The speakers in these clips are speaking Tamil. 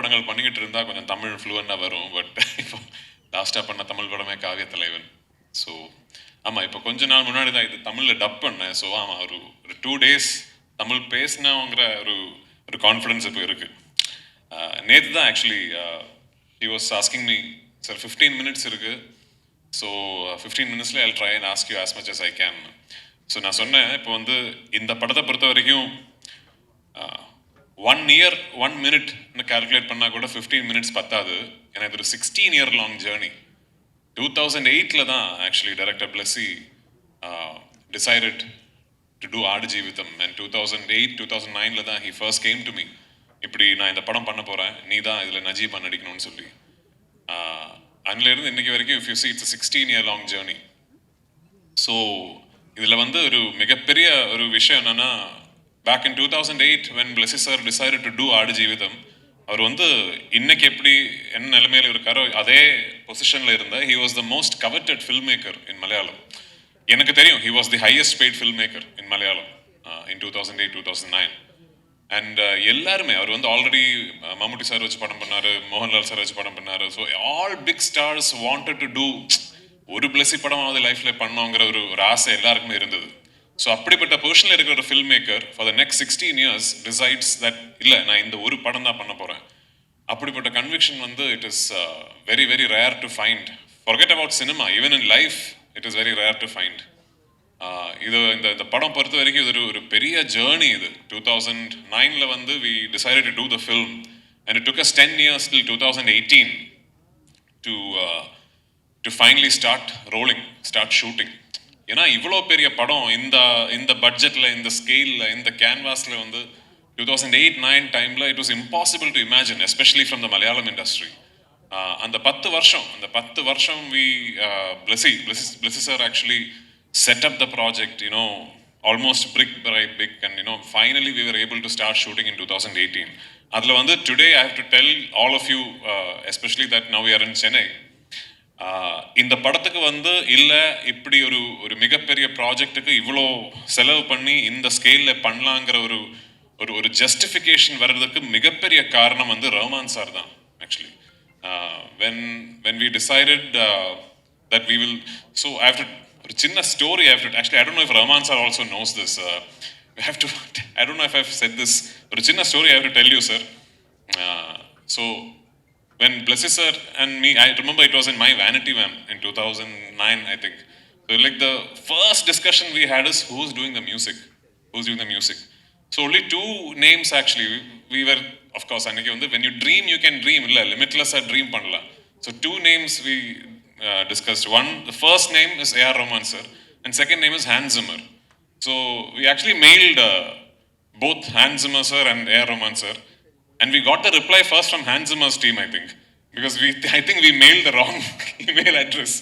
படங்கள் பண்ணிக்கிட்டு இருந்தால் கொஞ்சம் தமிழ் ஃப்ளூவெண்டாக வரும். பட் இப்போ லாஸ்ட்டாக பண்ண தமிழ் படமே காவிய தலைவன். ஸோ ஆமாம், இப்போ கொஞ்ச நாள் முன்னாடி தான் இது தமிழில் டப் பண்ணேன். ஸோ ஆமாம், ஒரு 2 days தமிழ் பேசினவங்கிற ஒரு ஒரு கான்ஃபிடன்ஸ் இப்போ இருக்குது. நேற்று தான் actually he was asking me, sir 15 minutes இருக்குது, ஸோ 15 minutesல I try and ask you as much as I can. So நான் சொன்னேன், இப்போ வந்து இந்த படத்தை பொறுத்த வரைக்கும் 1 year 1 minute கால்குலேட் பண்ணால் கூட 15 minutes பத்தாது. ஏன்னா இது ஒரு 16 year long ஜேர்னி. 2008 தான் actually director Blessy decided to do Aadu Jeevitham. And 2008 2009 தான் he first came to me, இப்படி நான் இந்த படம் பண்ண போகிறேன், நீ தான் இதில் நஜீபா நடிக்கணும்னு சொல்லி. அதுலேருந்து இன்னைக்கு வரைக்கும் if you see it's 16 year long journey. So இதில் வந்து ஒரு மிகப்பெரிய ஒரு விஷயம் என்னன்னா, back in 2008 when Blessy sir decided to do ஆடு ஜீவிதம், அவர் வந்து இன்னைக்கு எப்படி என்ன நிலைமையில இருக்காரோ அதே பொசிஷன்ல இருந்த he was the most coveted filmmaker in Malayalam. எனக்கு தெரியும் he was the highest paid filmmaker in Malayalam in 2008 2009. And எல்லாருமே அவர் வந்து ஆல்ரெடி மம்முட்டி சார் வச்சு படம் பண்ணாரு, மோகன்லால் சார் வச்சு படம் பண்ணாரு. So all big stars wanted to do ஒரு பிளஸி படமாவது லைஃப்ல பண்ணோங்கிற ஒரு ஆசை எல்லாருக்குமே இருந்தது. ஸோ அப்படிப்பட்ட பொசிஷனில் இருக்கிற ஒரு film maker for the next 16 years decides that இல்லை நான் இந்த ஒரு படம் தான் பண்ண போகிறேன். அப்படிப்பட்ட கன்விக்ஷன் வந்து it is very very rare to find. Forget about cinema, even in life it is very rare to find. இது இந்த படம் பொறுத்த வரைக்கும் இது ஒரு பெரிய ஜேர்னி. இது 2009 வந்து we decided to do the film and it took us 10 years till 2018 to finally start rolling, start shooting. ஏன்னா இவ்வளோ பெரிய படம் இந்த பட்ஜெட்டில், இந்த ஸ்கேலில், இந்த கேன்வாஸில் வந்து 2008-9 டைமில் it was impossible to imagine, especially from the Malayalam industry. அந்த 10 வருஷம் Blessy sir actually set up the project, almost brick by brick, and finally we were able to start shooting in 2018. Adla vandu today I have to tell all of you, especially that now we are in Chennai, இந்த படத்துக்கு வந்து இல்லை இப்படி ஒரு மிகப்பெரிய ப்ராஜெக்டுக்கு இவ்வளோ செலவு பண்ணி இந்த ஸ்கேலில் பண்ணலாங்கிற ஒரு ஜஸ்டிஃபிகேஷன் வர்றதுக்கு மிகப்பெரிய காரணம் வந்து ரஹ்மான் சார் தான் actually. when we decided that we will, so I have to, ஒரு சின்ன story I have to, actually I don't know if Rahman sir also knows this, I don't know if I've said this, ஒரு சின்ன story I have to tell you sir. So when Blessy sir and me, I remember it was in my vanity van in 2009 I think. So like the first discussion we had is who's doing the music. So only 2 names actually we were, of course அன்னைக்கு வந்து when you dream you can dream, இல்ல limitless-ஆ dream பண்ணலாம். So 2 names we discussed. One, the first name is A.R. Rahman sir and second name is Hans Zimmer. So we actually mailed both Hans Zimmer sir and A.R. Rahman sir, and we got the reply first from Hans Zimmer's team I think, because I think we mailed the wrong email address.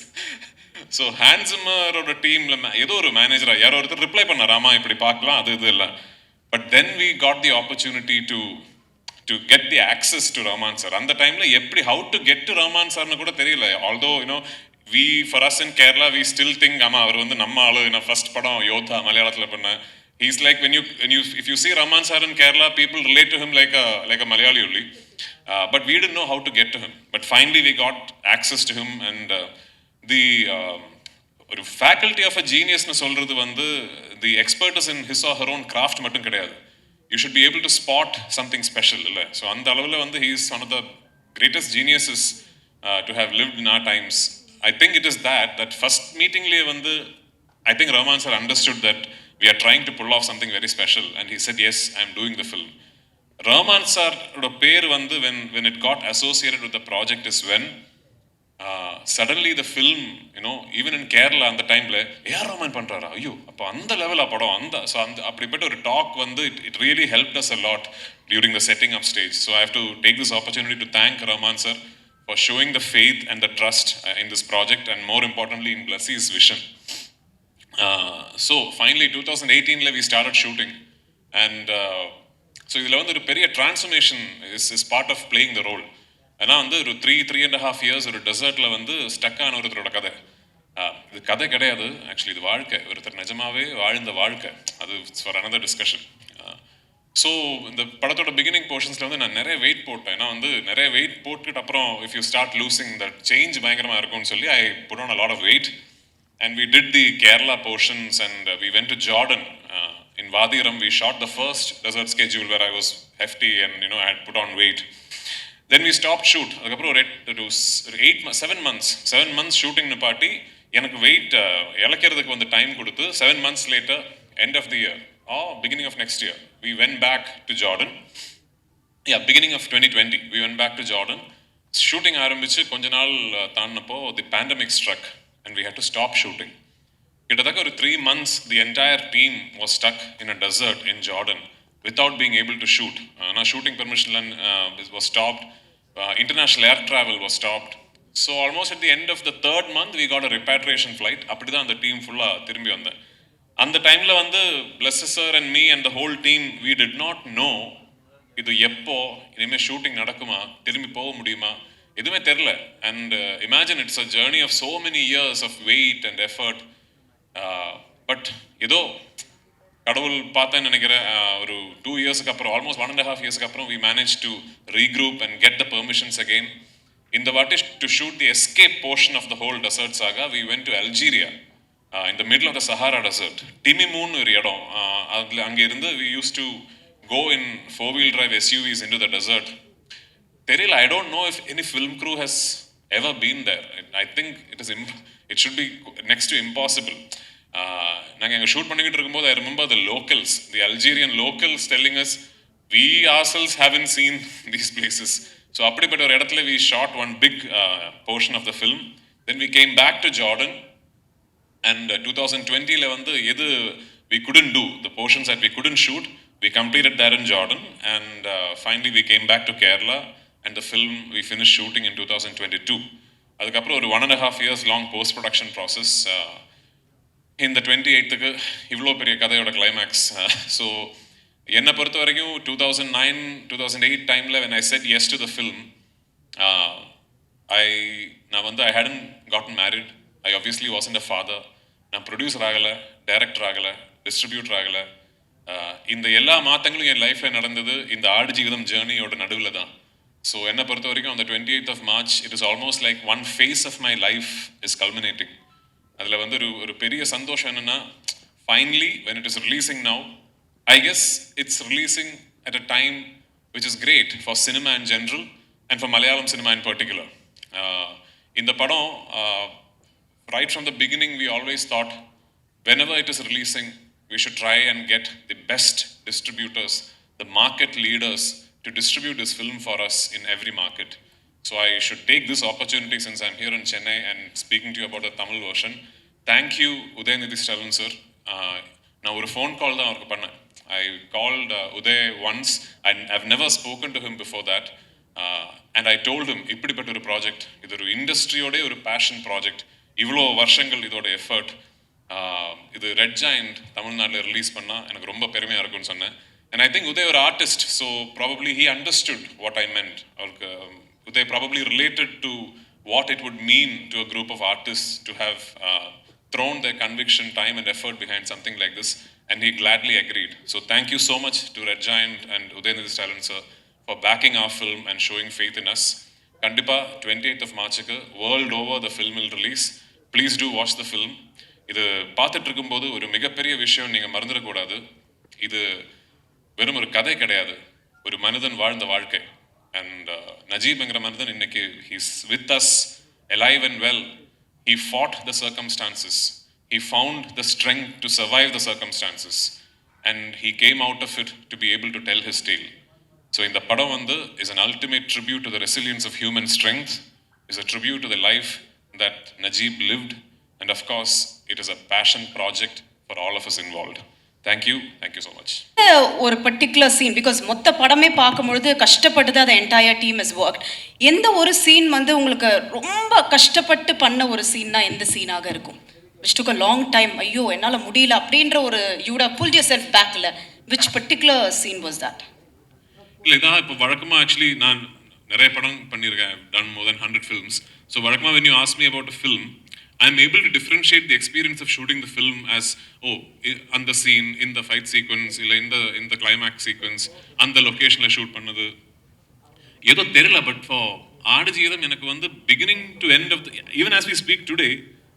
So Hans Zimmer oda team la ஏதோ ஒரு மேனேஜரா யாரோ ஒருத்தர் ரிப்ளை பண்ணார், ஆமா இப்படி பார்க்கலாம் அது இது இல்லை. But then we got the opportunity to get the access to Rahman sir. அந்த டைம்ல எப்படி how to get to Rahman sir னு கூட தெரியல. Although we for us in Kerala we still think ஆமா அவர் வந்து நம்ம ஆளு, ஃபர்ஸ்ட் படம் யோதா மலையாளத்துல பண்ண. He's like when you if you see Rahman sir in Kerala, people relate to him like a Malayali only. But we didn't know how to get to him. But finally we got access to him, and the ஒரு ஃபேக்கல்டி ஆஃப் அ ஜீனியஸ்னு சொல்றது வந்து the expert in his or her own craft மட்டும் கிடையாது. You should be able to spot something special இல்லை. ஸோ அந்த அளவில் வந்து he is one of the greatest geniuses to have lived in our times. I think it is that first மீட்டிங்லேயே வந்து I think Rahman sir understood that we are trying to pull off something very special, and he said yes, I am doing the film. Rahman sir oda per vandu when it got associated with the project is when suddenly the film, even in Kerala அந்த டைம்ல A.R. Rahman பண்றாரா, ஐயோ அப்போ அந்த லெவல் படம் அந்த ஸோ அந்த அப்படிப்பட்ட ஒரு டாக் வந்து it really helped us a lot during the setting up stage. So I have to take this opportunity to thank Rahman sir for showing the faith and the trust in this project, and more importantly in Blessy's vision. So finally 2018 we started shooting, and so இதில் வந்து ஒரு பெரிய transformation is part of playing the role. ஏன்னா வந்து ஒரு 3.5 years ஒரு டெசர்ட்டில் வந்து ஸ்டக்கான ஒருத்தரோட கதை. இது கதை கிடையாது ஆக்சுவலி, இது வாழ்க்கை, ஒருத்தர் நிஜமாவே வாழ்ந்த வாழ்க்கை. அது ஃபார் another discussion. ஸோ இந்த படத்தோட பிகினிங் போர்ஷன்ஸில் வந்து நான் நிறைய வெயிட் போட்டேன். ஏன்னா வந்து நிறைய வெயிட் போட்டுட்டு அப்புறம் if you start losing the change பயங்கரமாக இருக்கும்னு சொல்லி I put on a lot of weight. And we did the Kerala portions and we went to Jordan. In Vadiram, we shot the first desert schedule where I was hefty and, you know, I had put on weight. Then we stopped shoot. அதுக்கப்புறம் ஒரு 7 months shooting நிப்பாட்டி எனக்கு வெயிட் இழக்கிறதுக்கு வந்து டைம் கொடுத்து 7 months later, end of the year or beginning of next year, we went back to Jordan. Yeah, beginning of 2020, we went back to Jordan. Shooting ஆரம்பிச்சு கொஞ்ச நாள் தாண்டினப்போ the pandemic struck and we had to stop shooting. கிட்டத்தட்ட ஒரு 3 months the entire team was stuck in a desert in Jordan without being able to shoot. Now shooting permission was stopped. International air travel was stopped. So almost at the end of the 3rd month we got a repatriation flight. அப்படி தான் அந்த டீம் ஃபுல்லாக திரும்பி வந்தேன். அந்த டைமில் வந்து Blesser sir and me and the whole team, we did not know இது எப்போ இனிமேல் ஷூட்டிங் நடக்குமா, திரும்பி போக முடியுமா, எதுவுமே தெரில. And imagine it's a journey of so many years of weight and effort. But ஏதோ கடவுள் பார்த்தேன்னு நினைக்கிறேன். ஒரு 2 yearsக்கு அப்புறம், ஆல்மோஸ்ட் 1.5 yearsக்கு அப்புறம் we managed to regroup and get the permissions again. இந்த வாட்டி to shoot the escape portion of the whole desert saga, we went to Algeria, in the middle of the Sahara desert. Timimoun ஒரு இடம், அதில் அங்கே இருந்து we used to go in 4-wheel drive SUVs into the desert. தெரியல, I don't know if any film crew has ever been there. I think it should be next to impossible. நாங்கள் எங்கள் ஷூட் பண்ணிக்கிட்டு இருக்கும்போது I remember the locals, the Algerian locals telling us we ourselves haven't seen these places. So அப்படிப்பட்ட ஒரு இடத்துல we shot one big portion of the film. Then we came back to Jordan and 2020ல வந்து எது we couldn't do, the portions that we couldn't shoot, we completed that in Jordan and finally we came back to Kerala and the film we finished shooting in 2022. அதுக்கப்புறம் ஒரு 1.5 years long post-production process. இந்த 28க்கு இவ்வளோ பெரிய கதையோட கிளைமேக்ஸ். ஸோ என்னை பொறுத்த வரைக்கும் 2009-2008 டைமில் when I said yes to the film, நான் வந்து I hadn't gotten married. I obviously wasn't a father. நான் ப்ரொடியூசர் ஆகலை, டைரக்டர் ஆகலை, டிஸ்ட்ரிபியூட்டர் ஆகலை. இந்த எல்லா மாற்றங்களும் என் லைஃப்பில் நடந்தது இந்த ஆடு ஜீவிதம் ஜேர்னியோட நடுவில் தான். ஸோ என்னை பொறுத்த வரைக்கும் அந்த 28th of March, it is almost like one phase of my life is culminating. அதில் வந்து ஒரு பெரிய சந்தோஷம் என்னென்னா, finally when it is releasing now, I guess it's releasing at a time which is great for cinema in general and for Malayalam cinema in particular. இந்த படம், right from the beginning we always thought whenever it is releasing we should try and get the best distributors, the market leaders to distribute this film for us in every market. So I should take this opportunity since I'm here in Chennai and speaking to you about the Tamil version. Thank you Udayanidhi Stalin sir. நான் ஒரு phone call தான் அவருக்கு பண்ணேன். I called Uday once and I've never spoken to him before that. And I told him, இப்படிப்பட்ட ஒரு ப்ராஜெக்ட், இது ஒரு இண்டஸ்ட்ரியோட ஒரு பேஷன் ப்ராஜெக்ட், இவ்வளோ வருஷங்கள் இதோட எஃபர்ட், இது ரெட் ஜாயிண்ட் தமிழ்நாட்டில் ரிலீஸ் பண்ணால் எனக்கு ரொம்ப பெருமையாக இருக்கும்னு சொன்னேன். And I think Uday ஒரு artist, so probably he understood what I meant. அவருக்கு Uday probably related to what it would mean to a group of artists to have thrown their conviction, time and effort behind something like this, and he gladly agreed. So thank you so much to Red Giant and Udayanidhi Stalin sir for backing our film and showing faith in us. Kandipa 28th of March world over the film will release. Please do watch the film. இது பார்த்துட்டு இருக்கும்போது ஒரு மிகப்பெரிய விஷயம் நீங்கள் மறந்துடக்கூடாது. இது வெறும் ஒரு கதை கிடையாது, ஒரு மனிதன் வாழ்ந்த வாழ்க்கை. அண்ட் நஜீப்ங்கிற மனிதன் இன்னைக்கு he's with us alive and well. He fought the circumstances. He found the strength to survive the circumstances. And he came out of it to be able to tell his tale. So in the padam vandu is an ultimate tribute to the resilience of human strength, is a tribute to the life that Najeeb lived, and of course it is a passion project for all of us involved. Thank you so much. ஒரு பர்டிகுலர் சீன், பிகாஸ் மொத்த படமே பார்க்கும்பொழுது கஷ்டப்பட்டு தான் the entire team has worked. எந்த ஒரு சீன் வந்து உங்களுக்கு ரொம்ப கஷ்டப்பட்டு பண்ண ஒரு சீன்னா எந்த சீனாக இருக்கும்? which took a long time, ஐயோ என்னால் முடியல அப்படின்ற ஒரு you would have pulled yourself back. which particular scene was that? இல்லை, இதான் இப்போ வழக்கமாக ஆக்சுவலி நான் நிறைய படம் பண்ணியிருக்கேன். I've done more than 100 films. So வழக்கமாக when you ask me about a film, I'm able to differentiate the experience of shooting the film as, oh, on the scene, in the fight sequence, illa in the climax sequence, on the location la shoot பண்ணது ஏதோ தெரியல. பட் ஃபார் ஆடு ஜீவிதம் எனக்கு வந்து beginning to end of even as we speak today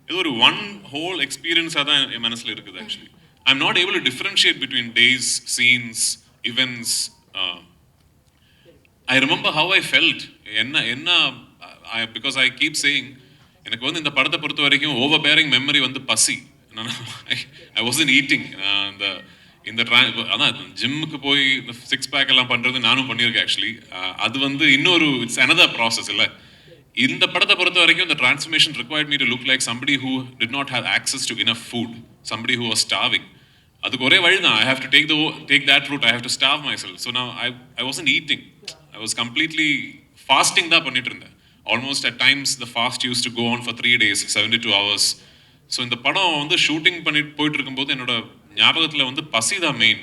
ஏதோ ஒரு ஒன் ஹோல் எக்ஸ்பீரியன்ஸாக தான் என் மனசில் இருக்குது. Actually I am not able to differentiate between days, scenes, events. I remember how I felt. என்ன பிகாஸ் ஐ கீப் சேயிங், எனக்கு வந்து இந்த படத்தை பொறுத்த வரைக்கும் ஓவர் பேரிங் மெமரி வந்து பசி. ஐ வாசன்ட் ஈட்டிங். இந்த அதான் ஜிம்முக்கு போய் இந்த சிக்ஸ் பேக் எல்லாம் பண்ணுறது நானும் பண்ணியிருக்கேன் ஆக்சுவலி. அது வந்து இன்னொரு இட்ஸ் அனதர் ப்ராசஸ் இல்லை. இந்த படத்தை பொறுத்த வரைக்கும் இந்த transformation required me to look like somebody who did not have access to enough food, somebody who was starving. அதுக்கு ஒரே வழி தான், I have to take that route, I have to starve my so நான் I wasn't eating, I was completely fasting தான் பண்ணிட்டு இருந்தேன். Almost at times the fast use to go on for 3 days, 72 hours. ஸோ இந்த படம் வந்து ஷூட்டிங் பண்ணிட்டு போயிட்டு இருக்கும்போது என்னோட ஞாபகத்தில் வந்து பசி தான் main.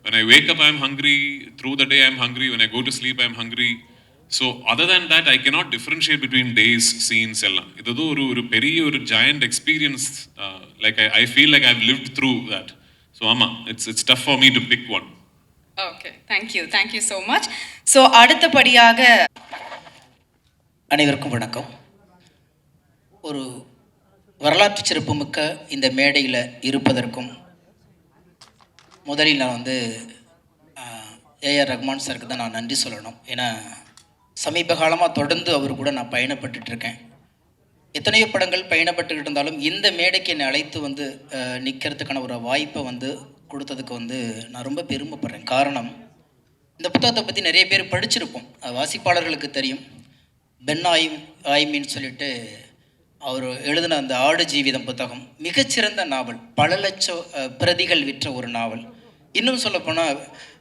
when I wake up I am hungry, through the day I am hungry, when I go to sleep I am hungry. So other than that I cannot differentiate between days, scenes எல்லாம். இது ஒரு பெரிய ஒரு giant experience, like I feel like I've lived through that. So ஆமா, it's tough for me to pick one. Okay, thank you so much. So அடுத்தபடியாக அனைவருக்கும் வணக்கம். ஒரு வரலாற்று சிறப்புமிக்க இந்த மேடையில் இருப்பதற்கும் முதலில் நான் வந்து ஏஆர் ரஹ்மான் சாருக்கு தான் நான் நன்றி சொல்லணும். ஏன்னா சமீப காலமாக தொடர்ந்து அவர் கூட நான் பயணப்பட்டுருக்கேன். எத்தனையோ படங்கள் பயணப்பட்டுக்கிட்டு இருந்தாலும் இந்த மேடைக்கு என்னை அழைத்து வந்து நிற்கிறதுக்கான ஒரு வாய்ப்பை வந்து கொடுத்ததுக்கு வந்து நான் ரொம்ப பெருமைப்படுறேன். காரணம், இந்த புத்தகத்தை பற்றி நிறைய பேர் படிச்சிருப்போம், வாசிப்பாளர்களுக்கு தெரியும். பென் ஆய்மின்னு சொல்லிட்டு அவர் எழுதின அந்த ஆடு ஜீவிதம் புத்தகம் மிகச்சிறந்த நாவல், பல லட்சம் பிரதிகள் விற்ற ஒரு நாவல். இன்னும் சொல்லப்போனால்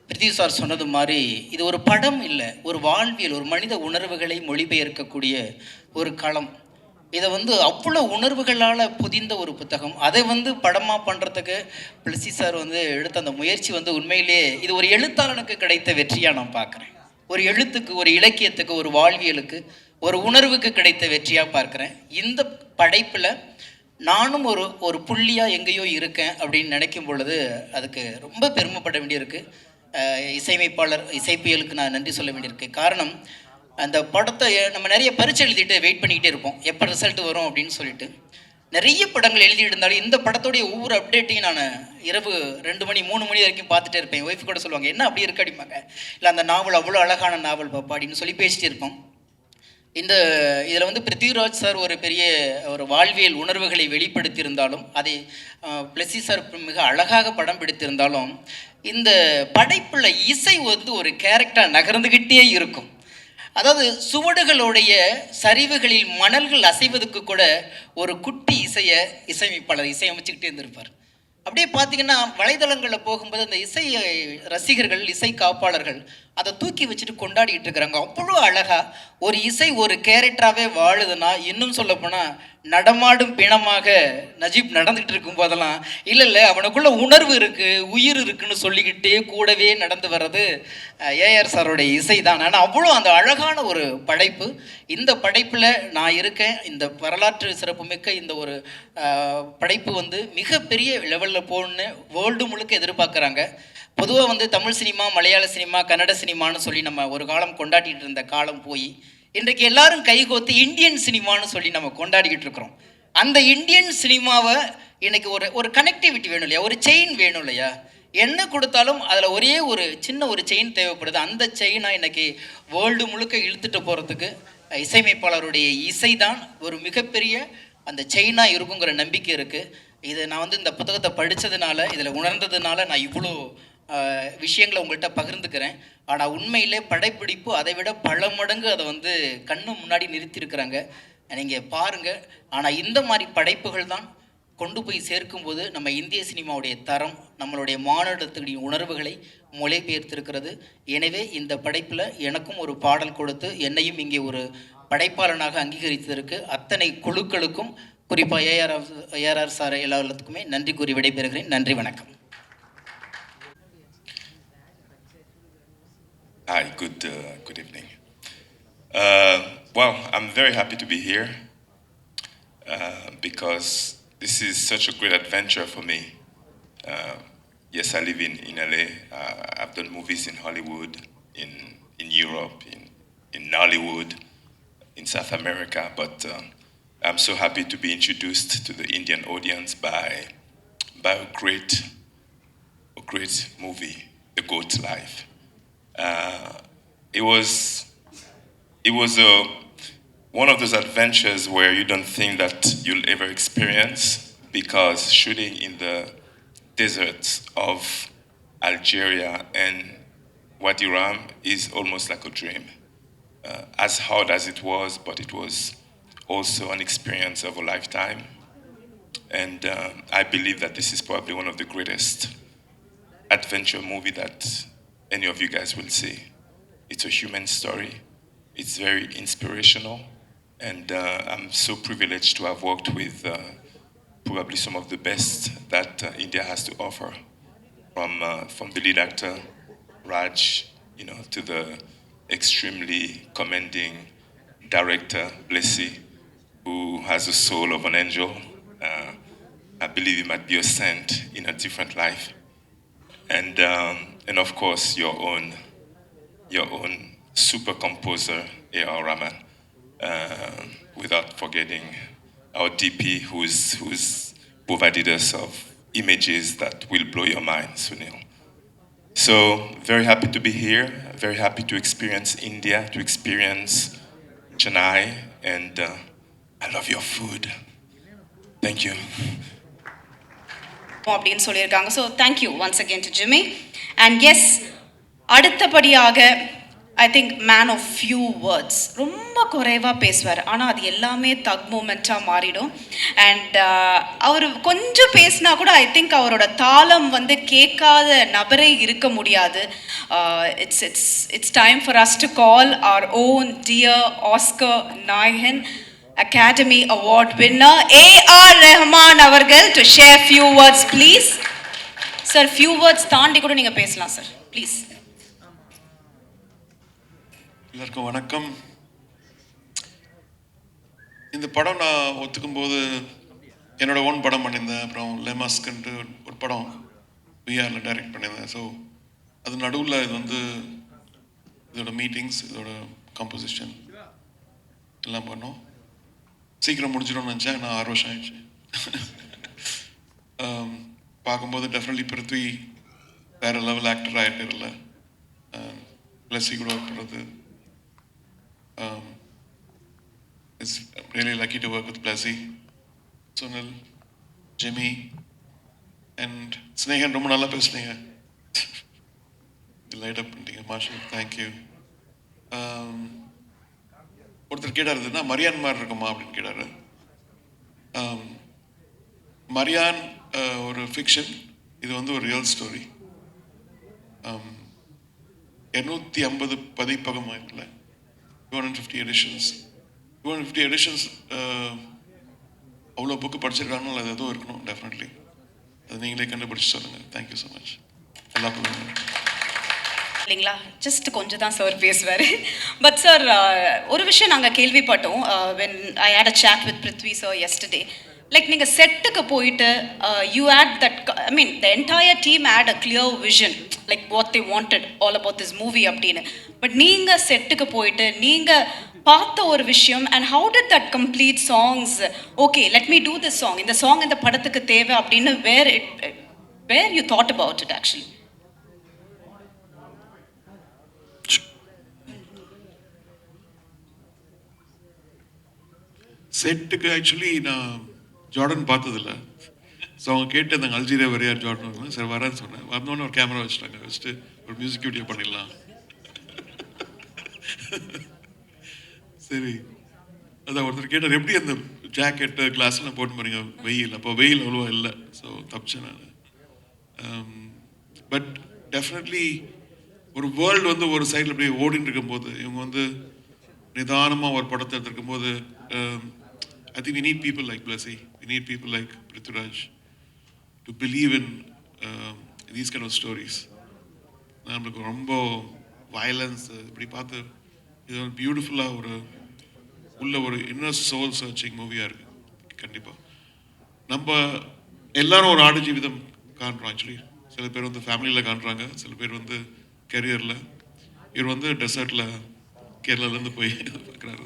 பிரித்திவி சார் சொன்னது மாதிரி இது ஒரு படம் இல்லை, ஒரு வாழ்வியல், ஒரு மனித உணர்வுகளை மொழிபெயர்க்கக்கூடிய ஒரு களம். இதை வந்து அவ்வளோ உணர்வுகளால் புதிந்த ஒரு புத்தகம். அதை வந்து படமாக பண்ணுறதுக்கு பிளஸி சார் வந்து எடுத்த அந்த முயற்சி வந்து உண்மையிலே இது ஒரு எழுத்தாளனுக்கு கிடைத்த வெற்றியாக நான் பார்க்குறேன். ஒரு எழுத்துக்கு, ஒரு இலக்கியத்துக்கு, ஒரு வாழ்வியலுக்கு, ஒரு உணர்வுக்கு கிடைத்த வெற்றியாக பார்க்குறேன். இந்த படைப்பில் நானும் ஒரு புள்ளியாக எங்கேயோ இருக்கேன் அப்படின்னு நினைக்கும் பொழுது அதுக்கு ரொம்ப பெருமைப்பட வேண்டியிருக்கு. இசைப்பியலுக்கு நான் நன்றி சொல்ல வேண்டியிருக்கு. காரணம், அந்த படத்தை நம்ம நிறைய பரீட்சை எழுதிட்டு வெயிட் பண்ணிக்கிட்டே இருப்போம், எப்போ ரிசல்ட் வரும் அப்படின்னு சொல்லிட்டு. நிறைய படங்கள் எழுதிட்டு இருந்தாலும் இந்த படத்தோடைய ஒவ்வொரு அப்டேட்டையும் நான் இரவு 2 மணி 3 மணி வரைக்கும் பார்த்துட்டே இருப்பேன். என் ஒய்ஃப் கூட சொல்லுவாங்க, என்ன அப்படி இருக்கு அப்படிம்பாங்க. இல்லை அந்த நாவல் அவ்வளோ அழகான நாவல் பாப்பா அப்படின்னு சொல்லி பேசிட்டு இருப்போம். இதில் வந்து பிருத்திவிராஜ் சார் ஒரு பெரிய ஒரு வாழ்வியல் உணர்வுகளை வெளிப்படுத்தியிருந்தாலும், அதை பிளஸி சார் மிக அழகாக படம் பிடித்திருந்தாலும், இந்த படைப்புள்ள இசை வந்து ஒரு கேரக்டராக நகர்ந்துக்கிட்டே இருக்கும். அதாவது சுவடுகளுடைய சரிவுகளில் மணல்கள் அசைவதுக்கு கூட ஒரு குட்டி இசையமைப்பாளர் இசையமைச்சுக்கிட்டே இருந்திருப்பார். அப்படியே பார்த்தீங்கன்னா வலைதளங்களில் போகும்போது அந்த இசை ரசிகர்கள், இசை காப்பாளர்கள் அதை தூக்கி வச்சுட்டு கொண்டாடிட்டு இருக்கிறாங்க. அவ்வளோ அழகாக ஒரு இசை ஒரு கேரக்டராகவே வாழுதுன்னா, இன்னும் சொல்ல போனால் நடமாடும் பிணமாக நஜீப் நடந்துகிட்டு இருக்கும் போதெல்லாம் இல்லை அவனுக்குள்ள உணர்வு இருக்குது, உயிர் இருக்குன்னு சொல்லிக்கிட்டே கூடவே நடந்து வர்றது ஏஆர் சாரோடைய இசை தான். ஆனால் அவ்வளோ அந்த அழகான ஒரு படைப்பு. இந்த படைப்பில் நான் இருக்கேன். இந்த வரலாற்று சிறப்புமிக்க இந்த ஒரு படைப்பு வந்து மிகப்பெரிய லெவலில் போகணுன்னு வேர்ல்டு முழுக்க எதிர்பார்க்குறாங்க. பொதுவாக வந்து தமிழ் சினிமா, மலையாள சினிமா, கன்னட சினிமான்னு சொல்லி நம்ம ஒரு காலம் கொண்டாடிட்டு இருந்த காலம் போய் இன்றைக்கு எல்லாரும் கைகோத்து இந்தியன் சினிமான்னு சொல்லி நம்ம கொண்டாடிக்கிட்டு இருக்கிறோம். அந்த இந்தியன் சினிமாவை இன்னைக்கு ஒரு கனெக்டிவிட்டி வேணும் இல்லையா, ஒரு செயின் வேணும் இல்லையா. என்ன கொடுத்தாலும் அதில் ஒரே ஒரு சின்ன ஒரு செயின் தேவைப்படுது. அந்த செயினை இன்னைக்கு வேர்ல்டு முழுக்க இழுத்துட்டு போகிறதுக்கு இசையமைப்பாளருடைய இசை தான் ஒரு மிகப்பெரிய அந்த செயினாக இருக்குங்கிற நம்பிக்கை இருக்குது. இது நான் வந்து இந்த புத்தகத்தை படித்ததுனால, இதில் உணர்ந்ததுனால நான் இவ்வளோ விஷயங்களை உங்கள்கிட்ட பகிர்ந்துக்கிறேன். ஆனால் உண்மையிலே படைப்பிடிப்பு அதை விட பல மடங்கு அதை வந்து கண்ணு முன்னாடி நிறுத்தியிருக்கிறாங்க, நீங்கள் பாருங்கள். ஆனால் இந்த மாதிரி படைப்புகள் தான் கொண்டு போய் சேர்க்கும்போது நம்ம இந்திய சினிமாவுடைய தரம், நம்மளுடைய மாநிலத்துடைய உணர்வுகளை மொழிபெயர்த்திருக்கிறது. எனவே இந்த படைப்பில் எனக்கும் ஒரு பாடல் கொடுத்து என்னையும் இங்கே ஒரு படைப்பாளனாக அங்கீகரித்ததற்கு அத்தனை குழுக்களுக்கும், குறிப்பாக ஏஆர்ஆர் சார் எல்லாத்துக்குமே நன்றி கூறி விடைபெறுகிறேன். நன்றி, வணக்கம். Hi, good evening. Well, I'm very happy to be here. because this is such a great adventure for me. Yes, I live in LA. I've done movies in Hollywood, in Europe, in Nollywood, in South America, but I'm so happy to be introduced to the Indian audience by a great movie, The Goat Life. It was one of those adventures where you don't think that you'll ever experience, because shooting in the deserts of Algeria and Wadi Ram is almost like a dream. As hard as it was, but it was also an experience of a lifetime. And I believe that this is probably one of the greatest adventure movie that any of you guys will see. It's a human story. It's very inspirational, and I'm so privileged to have worked with probably some of the best that India has to offer, from the lead actor Raj, to the extremely commending director Blessy, who has the soul of an angel. I believe he might be a saint in a different life, and of course your own super composer A.R. Rahman, without forgetting our DP, who's provided us of images that will blow your mind, Sunil. So very happy to be here. Very happy to experience India, to experience Chennai, and I love your food. Thank you. அப்படின்னு சொல்லியிருக்காங்க. So thank you once again to Jimmy. And yes, அடுத்தபடியாக I think man of few words, ரொம்ப குறைவாக பேசுவார், ஆனால் அது எல்லாமே தக் மூமெண்ட்டாக மாறிடும். அண்ட் அவர் கொஞ்சம் பேசினா கூட ஐ திங்க் அவரோட தாளம் வந்து கேட்காத நபரே இருக்க முடியாது. It's time for us to call our own dear Oscar நாயகன், Academy Award winner A.R. Rahman அவர்கள் to share few words please. Sir, few words தாண்டி கூட நீங்க பேசலாம் சார், ப்ளீஸ். எல்லாருக்கும் வணக்கம். இந்த படம் நான் ஒத்துக்கும் போது என்னோட ஓன் படம் பண்ணியிருந்தேன். அப்புறம் லெமாஸ்க்குன்ட்டு ஒரு படம் விஆரில் டைரக்ட் பண்ணியிருந்தேன். ஸோ அது நடுவில் இது வந்து இதோட மீட்டிங்ஸ், இதோட கம்போசிஷன் எல்லாம் பண்ணோம். சீக்கிரம் முடிஞ்சிடும்னு நினச்சேன், நான் 6 வருஷம் ஆயிடுச்சு. பார்க்கும்போது டெஃபினெட்லி பிருத்வி வேறு லெவல் ஆக்டர் ஆகிருக்கிறதில்ல. பிளஸ்ஸி கூட ஒர்க் பண்ணுறது, it's really lucky to work with Blessy, Sunil, Jimmy and Snehan. ரொம்ப நல்லா பேசுனீங்க, லைட் அப் பண்ணிட்டீங்க. மாஷல், தேங்க்யூ. ஒருத்தர் கேட்டார், இதுனா மரியான் மாதிரி இருக்குமா அப்படின்னு கேட்டார். மரியான் ஒரு ஃபிக்ஷன், இது வந்து ஒரு ரியல் ஸ்டோரி. 250 பதிப்பகம் இருக்குல்ல, 250 எடிஷன்ஸ். 250 எடிஷன்ஸ் அவ்வளோ புக்கு படிச்சிருக்காங்கன்னு அது எதுவும் இருக்கணும் டெஃபினெட்லி. அது நீங்களே கண்டுபிடிச்சி சொல்லுங்கள். Thank you so much. எல்லாருக்கும் இல்லைங்களா, ஜஸ்ட் கொஞ்சம் தான் சார் பேசுவார். பட் சார், ஒரு விஷயம் நாங்கள் கேள்விப்பட்டோம் when I had a chat with Prithvi sir yesterday. Like நீங்கள் செட்டுக்கு போயிட்டு you had that, I mean the entire team had a clear vision, like what they wanted all about this movie அப்படின்னு. பட் நீங்கள் செட்டுக்கு போயிட்டு நீங்கள் பார்த்த ஒரு விஷயம், and how did that complete songs, okay let me do this song, இந்த சாங் இந்த படத்துக்கு தேவை அப்படின்னு where you thought about it actually? செட்டுக்கு ஆக்சுவலி நான் ஜார்டன் பார்த்ததில்ல. ஸோ அவங்க கேட்டு அந்த அல்ஜீரியா வரையார் ஜார்டன், சரி வரேன்னு சொன்னேன். வந்தோடனே ஒரு கேமரா வச்சுட்டாங்க, வச்சுட்டு ஒரு மியூசிக் வீடியோ பண்ணிடலாம். சரி, அதான் ஒருத்தர் கேட்டார், எப்படி அந்த ஜாக்கெட்டு கிளாஸ்லாம் போட்டு போறீங்க வெயில்? அப்போ வெயில் அவ்வளோவா இல்லை, ஸோ தப்பிச்சேன் நான். பட் டெஃபினெட்லி ஒரு வேர்ல்டு வந்து ஒரு சைடில் அப்படியே ஓடின்னு இருக்கும்போது, இவங்க வந்து நிதானமாக ஒரு படத்தை எடுத்துருக்கும் போது, I think we need people like Blessy, we need people like Prithviraj to believe in these kind of stories. நம்மளுக்கு ரொம்ப வயலன்ஸ் இப்படி பார்த்து இது ஒரு பியூட்டிஃபுல்லாக ஒரு இன்னர் சோல் சர்ச்சிங் மூவியாக இருக்குது. கண்டிப்பாக நம்ம எல்லாரும் ஒரு ஆடு ஜீவிதம் காண்றோம். ஆக்சுவலி சில பேர் வந்து ஃபேமிலியில் காண்றாங்க, சில பேர் வந்து கெரியரில், இவர் வந்து டெசர்ட்டில் கேரளாலேருந்து போய் பார்க்குறாரு.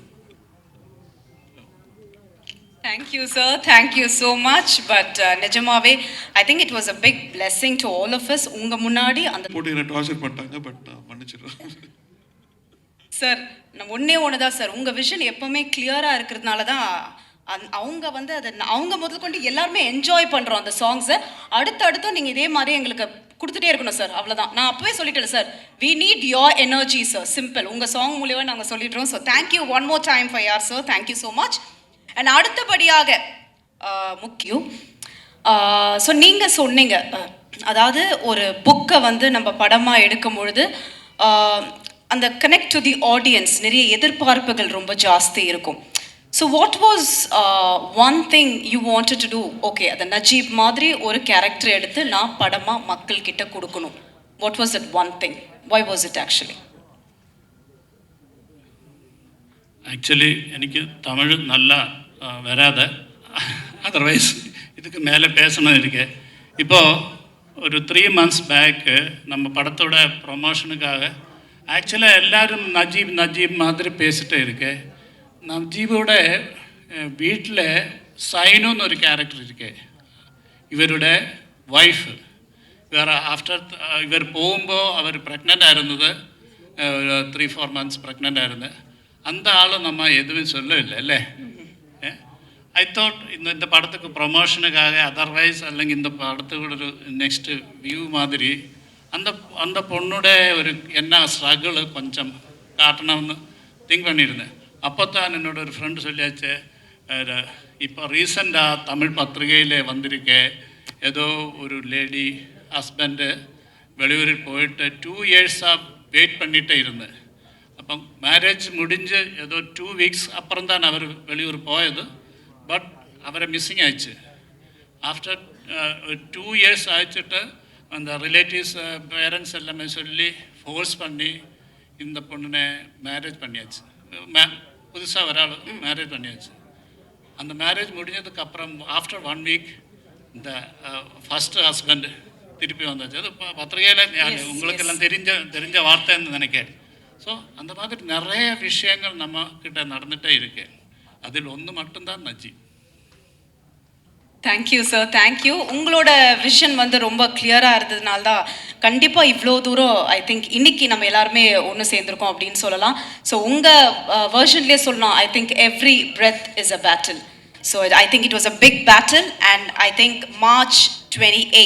Thank you, sir. Thank you so much. But நிஜமாவே I think it was a big blessing to all of us. உங்க முன்னாடி அந்த போட்டு என்ன டார்ச்சர் பண்ணிட்டாங்க, பட் நான் மன்னிச்சிடுறேன். சார் நான் ஒன்று தான் சார், உங்கள் விஷன் எப்போவுமே கிளியராக இருக்கிறதுனால தான் அவங்க வந்து அதை அவங்க முதல் கொண்டு எல்லாருமே என்ஜாய் பண்ணுறோம் அந்த சாங்ஸை. அடுத்தடுத்தும் நீங்கள் இதே மாதிரி எங்களுக்கு கொடுத்துட்டே இருக்கணும் சார், அவ்வளோதான். நான் அப்போவே சொல்லிட்டேன் sir, we need your energy sir, simple. உங்கள் சாங் மூலியமாக நாங்கள் சொல்லிடுறோம். So thank you one more time for your sir, thank you so much. And அடுத்தபடியாக முக்கியம், ஸோ நீங்கள் சொன்னீங்க, அதாவது ஒரு புக்கை வந்து நம்ம படமாக எடுக்கும் பொழுது அந்த கனெக்ட் டு தி ஆடியன்ஸ் நிறைய எதிர்பார்ப்புகள் ரொம்ப ஜாஸ்தி இருக்கும். So what was one thing you wanted to do? Okay, அந்த நஜீப் மாதிரி ஒரு கேரக்டர் எடுத்து நான் படமாக மக்கள்கிட்ட கொடுக்கணும். What was it one thing? Why was it actually? Actually எனக்கு தமிழ் நல்லா வராத, அதர்வைஸ் இதுக்கு மேலே பேசணும் இருக்கு. இப்போது ஒரு 3 months பேக்கு நம்ம படத்தோட ப்ரொமோஷனுக்காக ஆக்சுவலாக எல்லோரும் நஜீப் மாதிரி பேசிகிட்டே இருக்கு. நஜீபோட வீட்டில் சைனுன்னு ஒரு கேரக்டர் இருக்கு, இவரோட ஒய்ஃபு. இவர் போகுമ്പോൾ അവർ ப்ரெக்னெൻ്റ് ആയിരുന്നത് 3-4 months ப்ரெக்னெൻ്റ് ആയിരുന്നു. அந்த ஆளும் நம்ம எதுவும் சொல்லவில்லை அല്ലേ. ஐ தாட் இந்த படத்துக்கு ப்ரொமோஷனுக்காக அதர்வைஸ் അല്ലെങ്കിൽ இந்த படத்தோட ஒரு நெக்ஸ்ட் வியூ மாதிரி அந்த பொண்ணோட ஒரு என்ன ஸ்ட்ரகிள் கொஞ்சம் காட்டணும்னு திங்க் பண்ணியிருந்தேன். அப்போ தான் என்னோட ஒரு ஃப்ரெண்டு சொல்லியாச்சு, இப்போ ரீசெண்டாக தமிழ் பத்திரிகையில் வந்திருக்கே, ஏதோ ஒரு லேடி ஹஸ்பண்டு வெளியூரில் போயிட்டு 2 years-ஆக வெயிட் பண்ணிகிட்டே இருந்தேன். അപ്പം മാരേജ് മുടിഞ്ഞ് ഏതോ 2 weeks അപ്പുറം തന്നെ അവർ വെളിയൂർ പോയത്. ബട്ട് അവരെ മിസ്സിങ് ആയിച്ച്. ആഫ്റ്റർ 2 years ആയിച്ചിട്ട് அந்த ரிலேட்டிவ்ஸ் பேரண்ட்ஸ் எல்லாமே சொல்லி ஃபோர்ஸ் பண்ணி இந்த பொண்ணுனை மேரேஜ் பண்ணியாச்சு. புதுசாக ஒரு ஆள் மேரேஜ் பண்ணியாச்சு. அந்த மேரேஜ் முடிஞ்சதுக்கப்புறம் ஆஃப்டர் 1 week இந்த ஃபஸ்ட்டு ஹஸ்பண்ட் திருப்பி வந்தாச்சு. அது பத்திரிகையில் உங்களுக்கெல்லாம் தெரிஞ்ச வார்த்தைன்னு நினைக்கிறேன். ஸோ அந்த மாதிரி நிறைய விஷயங்கள் நம்மக்கிட்ட நடந்துகிட்டே இருக்கு. அதில் ஒன்று மட்டும்தான் நஜி. Thank you sir, thank you. உங்களோட விஷன் வந்து ரொம்ப கிளியராக இருந்ததுனால தான் கண்டிப்பாக இவ்வளோ தூரம் ஐ திங்க் இன்னைக்கு நம்ம எல்லாருமே ஒன்று சேர்ந்துருக்கோம் அப்படின்னு சொல்லலாம். ஸோ உங்கள் வேர்ஷன்லேயே சொல்லலாம், I think every breath is a battle. So I think it was a big battle and I think March 28